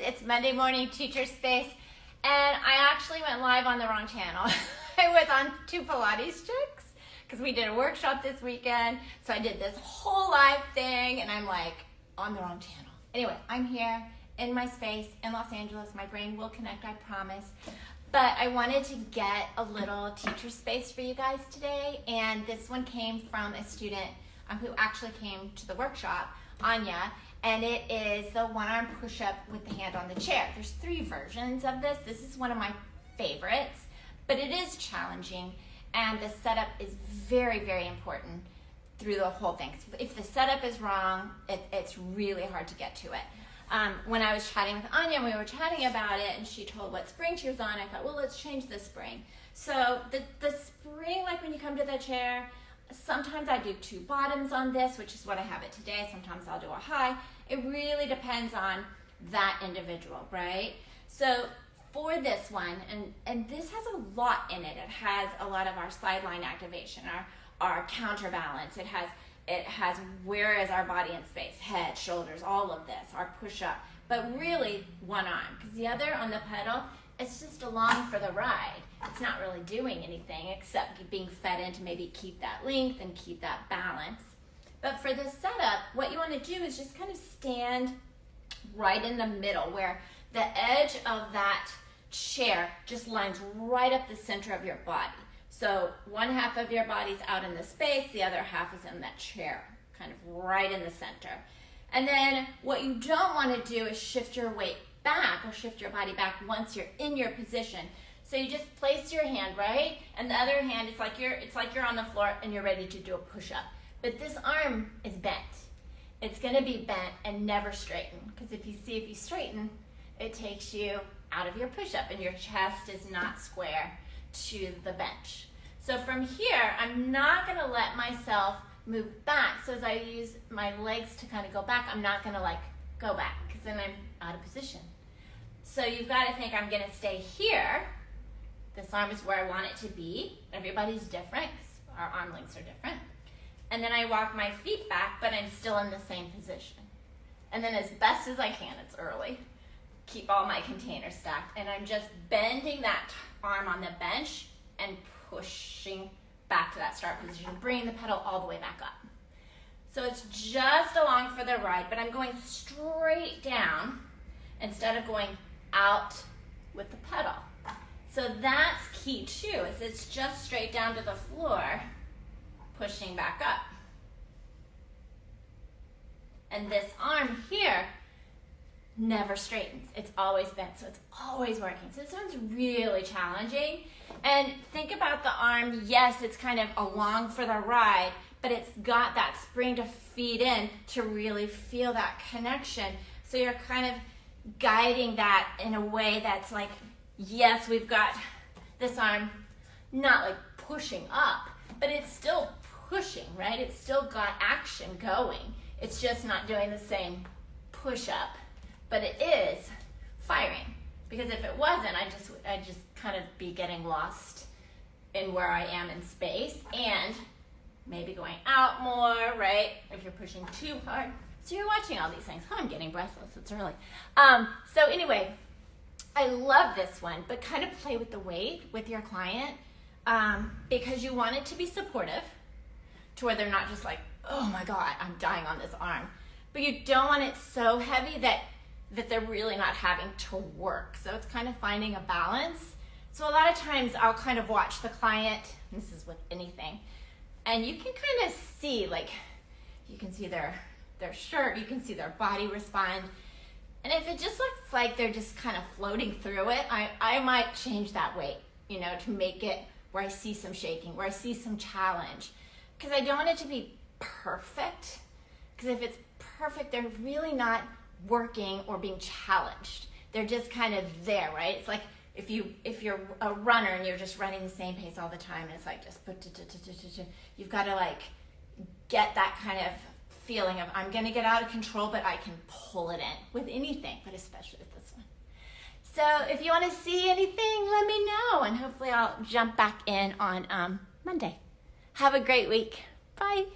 It's Monday morning teacher space, and I actually went live on the wrong channel. I was on 2 Pilates chicks because we did a workshop this weekend. So I did this whole live thing, and I'm like on the wrong channel. Anyway, I'm here in my space in Los Angeles. My brain will connect, I promise. But I wanted to get a little teacher space for you guys today, and this one came from a student who actually came to the workshop, Anya, and it is the one-arm push-up with the hand on the chair. There's 3 versions of this. This is one of my favorites, but it is challenging, and the setup is very, very important through the whole thing. If the setup is wrong, it's really hard to get to it. When I was chatting with Anya, we were chatting about it, and she told what spring she was on. I thought, well, let's change the spring. So the spring, like when you come to the chair, sometimes I do 2 bottoms on this, which is what I have it today. Sometimes I'll do a high. It really depends on that individual, right? So for this one, and this has a lot in it. It has a lot of our sideline activation, our counterbalance. It has where is our body in space, head, shoulders, all of this, our push-up, but really one arm, because the other on the pedal, it's just along for the ride. It's not really doing anything except being fed in to maybe keep that length and keep that balance. But for this setup, what you want to do is just kind of stand right in the middle where the edge of that chair just lines right up the center of your body. So one half of your body's out in the space, the other half is in that chair, kind of right in the center. And then what you don't want to do is shift your weight back or shift your body back once you're in your position. So you just place your hand, right? And the other hand, it's like you're on the floor and you're ready to do a push-up. But this arm is bent. It's gonna be bent and never straighten, because if you straighten, it takes you out of your push-up and your chest is not square to the bench. So from here, I'm not gonna let myself move back. So as I use my legs to kind of go back, I'm not gonna like go back, because then I'm out of position. So you've got to think I'm gonna stay here. This arm is where I want it to be. Everybody's different, 'cause our arm lengths are different. And then I walk my feet back, but I'm still in the same position. And then as best as I can, it's early, keep all my containers stacked, and I'm just bending that arm on the bench and pushing back to that start position, bringing the pedal all the way back up. So it's just along for the ride, but I'm going straight down instead of going out with the pedal. So that's key too, is it's just straight down to the floor, pushing back up. And this arm here never straightens. It's always bent, so it's always working. So this one's really challenging. And think about the arm. Yes, it's kind of along for the ride, but it's got that spring to feed in to really feel that connection. So you're kind of guiding that in a way that's like, yes, we've got this arm not like pushing up, but it's still pushing, right? It's still got action going. It's just not doing the same push-up, but it is firing. Because if it wasn't, I'd just kind of be getting lost in where I am in space and maybe going out more, right? If you're pushing too hard. So you're watching all these things. Oh, I'm getting breathless, it's early. So anyway, I love this one, but kind of play with the weight with your client because you want it to be supportive to where they're not just like, oh my God, I'm dying on this arm. But you don't want it so heavy that they're really not having to work. So it's kind of finding a balance. So a lot of times I'll kind of watch the client, this is with anything, and you can kind of see, like, you can see their shirt, you can see their body respond. And if it just looks like they're just kind of floating through it, I might change that weight, you know, to make it where I see some shaking, where I see some challenge. Because I don't want it to be perfect. Because if it's perfect, they're really not working or being challenged. They're just kind of there, right? It's like if you're a runner and you're just running the same pace all the time, and it's like just you've got to like get that kind of feeling of I'm gonna get out of control, but I can pull it in with anything, but especially with this one. So if you want to see anything, let me know, and hopefully I'll jump back in on Monday. Have a great week. Bye.